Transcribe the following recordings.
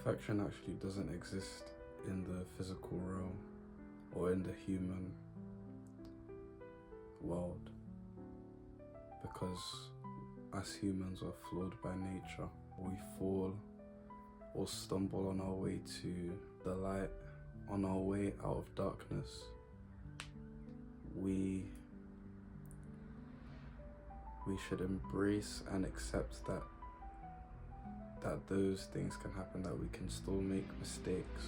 Perfection actually doesn't exist in the physical realm or in the human world, because us humans are flawed by nature. We fall or stumble on our way to the light, on our way out of darkness. We should embrace and accept that those things can happen, that we can still make mistakes,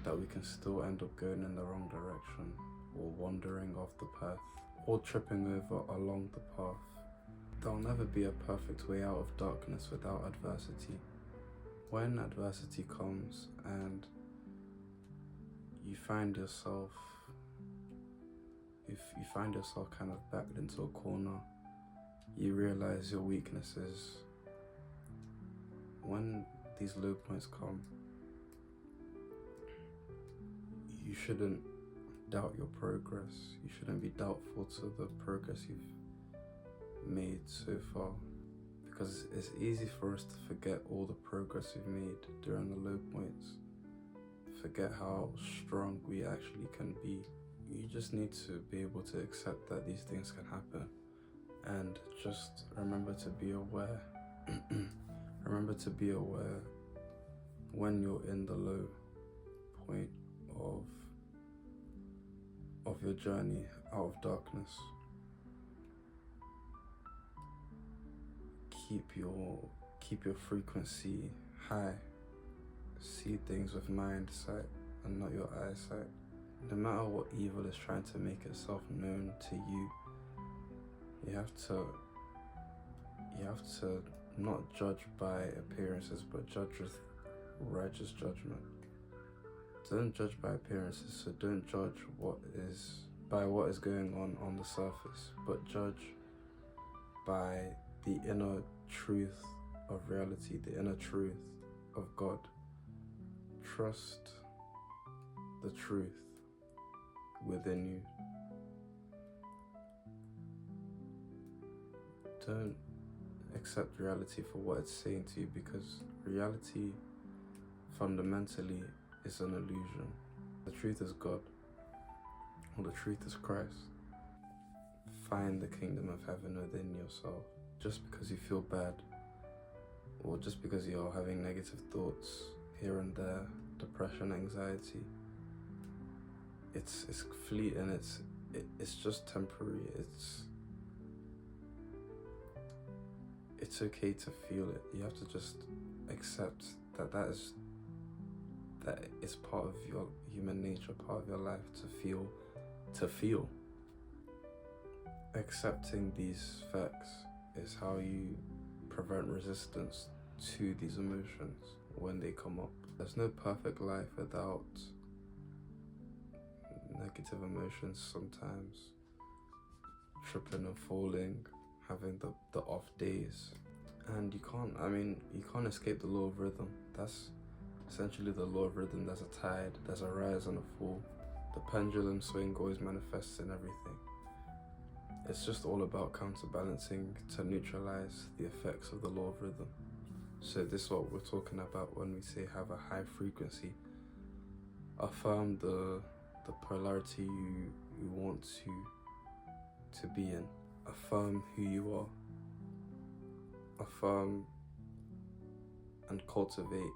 that we can still end up going in the wrong direction, or wandering off the path, or tripping over along the path. There'll never be a perfect way out of darkness without adversity. When adversity comes and you find yourself kind of backed into a corner, you realize your weaknesses. When these low points come, you shouldn't doubt your progress. You shouldn't be doubtful to the progress you've made so far, because it's easy for us to forget all the progress we've made during the low points, forget how strong we actually can be. You just need to be able to accept that these things can happen, and just remember to be aware. Remember to be aware when you're in the low point of your journey out of darkness. Keep your frequency high. See things with mind sight and not your eyesight. No matter what evil is trying to make itself known to you, you have to not judge by appearances, but judge with righteous judgment. Don't judge by appearances, so don't judge by what is going on the surface, but judge by the inner truth of reality, the inner truth of God. Trust the truth within you. Don't accept reality for what it's saying to you, because reality fundamentally is an illusion. The truth is God, or the truth is Christ. Find the kingdom of heaven within yourself. Just because you feel bad, or just because you're having negative thoughts here and there, depression, anxiety, it's fleeting, it's just temporary. It's okay to feel it. You have to just accept that it's part of your human nature, part of your life to feel. Accepting these facts is how you prevent resistance to these emotions when they come up. There's no perfect life without negative emotions sometimes. Tripping and falling, having the off days. And you can't escape the law of rhythm. That's essentially the law of rhythm. There's a tide, there's a rise and a fall. The pendulum swing always manifests in everything. It's just all about counterbalancing to neutralize the effects of the law of rhythm. So this is what we're talking about when we say have a high frequency. Affirm the polarity you want to be in. Affirm who you are. Affirm and cultivate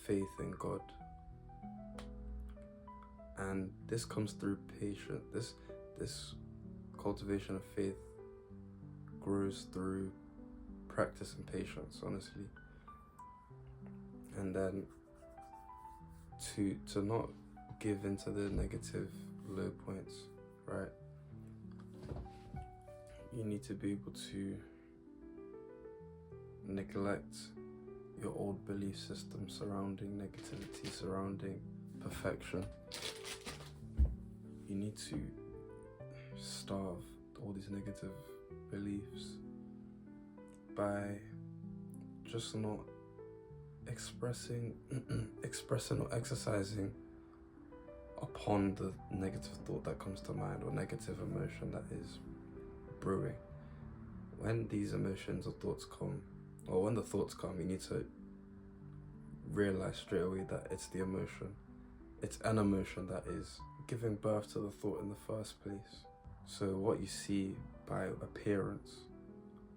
faith in God. And this comes through patience. This cultivation of faith grows through practice and patience, honestly. And then to not give into the negative low points, right? You need to be able to neglect your old belief system surrounding negativity, surrounding perfection. You need to starve all these negative beliefs by just not expressing or exercising upon the negative thought that comes to mind, or negative emotion that is brewing. When these emotions or thoughts come, or when the thoughts come, you need to realize straight away that it's the emotion. It's an emotion that is giving birth to the thought in the first place. So what you see by appearance,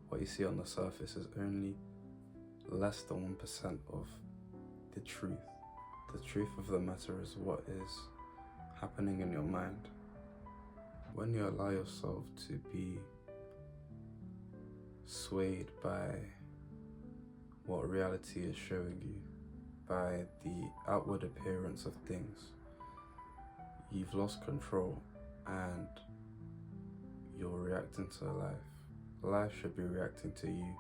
what you see on the surface, is only less than 1% of the truth. The truth of the matter is what is happening in your mind. When you allow yourself to be swayed by what reality is showing you, by the outward appearance of things, you've lost control and you're reacting to life. Life should be reacting to you.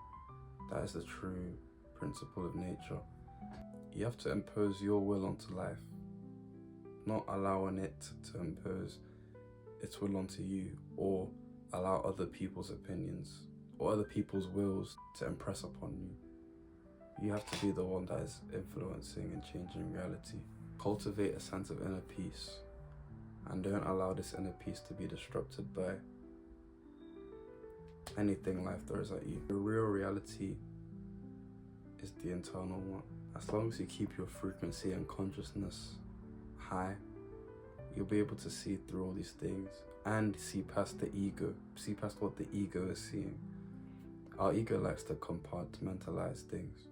That is the true principle of nature. You have to impose your will onto life, not allowing it to impose its will onto you, or allow other people's opinions or other people's wills to impress upon you. You have to be the one that is influencing and changing reality. Cultivate a sense of inner peace, and don't allow this inner peace to be disrupted by anything life throws at you. The real reality is the internal one. As long as you keep your frequency and consciousness high, you'll be able to see through all these things and see past the ego, see past what the ego is seeing. Our ego likes to compartmentalize things.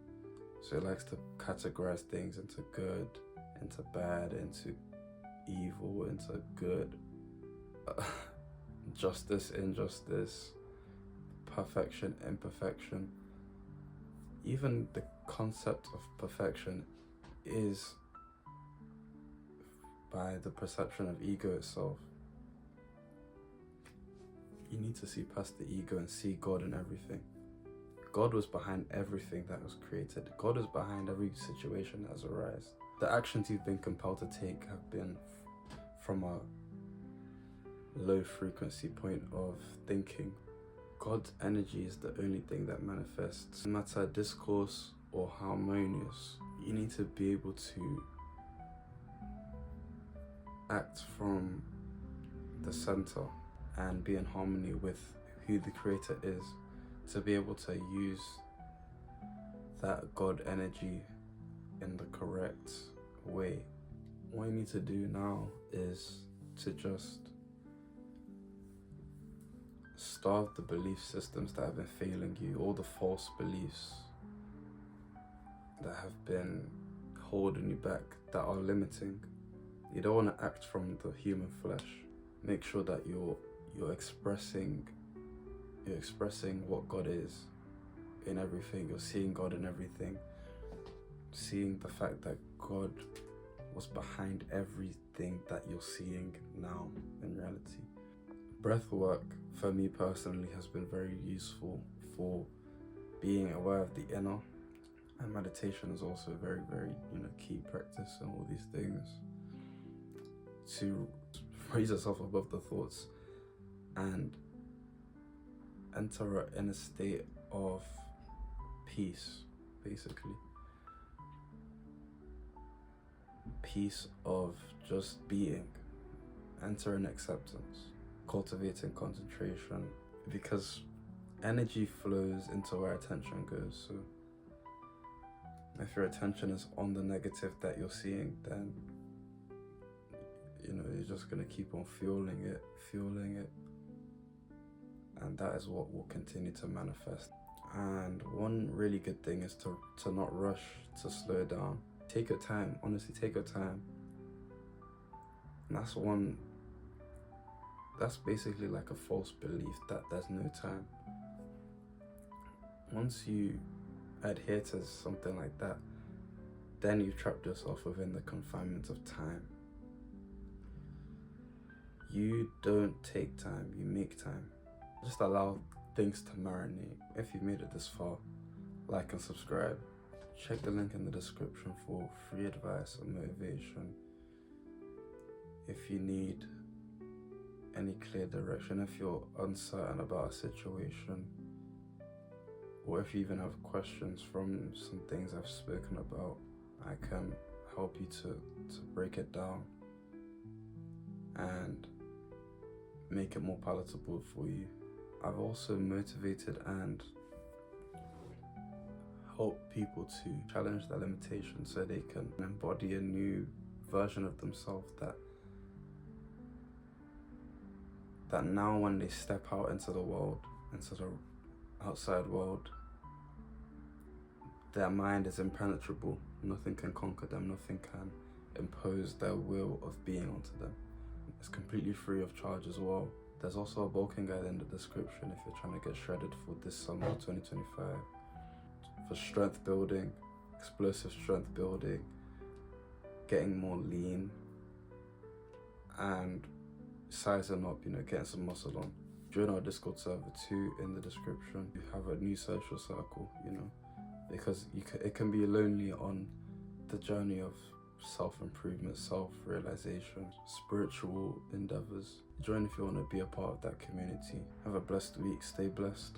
So it likes to categorize things into good, into bad, into evil, into good, justice, injustice, perfection, imperfection. Even the concept of perfection is by the perception of ego itself. You need to see past the ego and see God in everything. God was behind everything that was created. God is behind every situation that has arisen. The actions you've been compelled to take have been from a low frequency point of thinking. God's energy is the only thing that manifests. No matter discourse or harmonious, you need to be able to act from the center and be in harmony with who the creator is, to be able to use that God energy in the correct way. What you need to do now is to just starve the belief systems that have been failing you, all the false beliefs that have been holding you back, that are limiting. You don't want to act from the human flesh. Make sure that you're expressing what God is in everything. You're seeing God in everything. Seeing the fact that God was behind everything that you're seeing now in reality. Breath work, for me personally, has been very useful for being aware of the inner, and meditation is also a very, very key practice and all these things to raise yourself above the thoughts and enter in a state of peace, basically. Peace of just being. Enter in acceptance. Cultivating concentration, because energy flows into where attention goes. So if your attention is on the negative that you're seeing, then you're just going to keep on fueling it, and that is what will continue to manifest. And one really good thing is to not rush, to slow down. Take your time, honestly, take your time. And that's basically like a false belief that there's no time. Once you adhere to something like that, then you've trapped yourself within the confinement of time. You don't take time, you make time. Just allow things to marinate. If you made it this far, like and subscribe. Check the link in the description for free advice and motivation. If you need any clear direction, if you're uncertain about a situation, or if you even have questions from some things I've spoken about, I can help you to break it down and make it more palatable for you. I've also motivated and help people to challenge their limitations so they can embody a new version of themselves that now when they step out into the world, into the outside world, their mind is impenetrable. Nothing can conquer them, nothing can impose their will of being onto them. It's completely free of charge as well. There's also a bulking guide in the description if you're trying to get shredded for this summer 2025. For strength building, explosive strength building, getting more lean, and sizing up, getting some muscle on. Join our Discord server too in the description. You have a new social circle, because it can be lonely on the journey of self-improvement, self-realization, spiritual endeavors. Join if you want to be a part of that community. Have a blessed week. Stay blessed.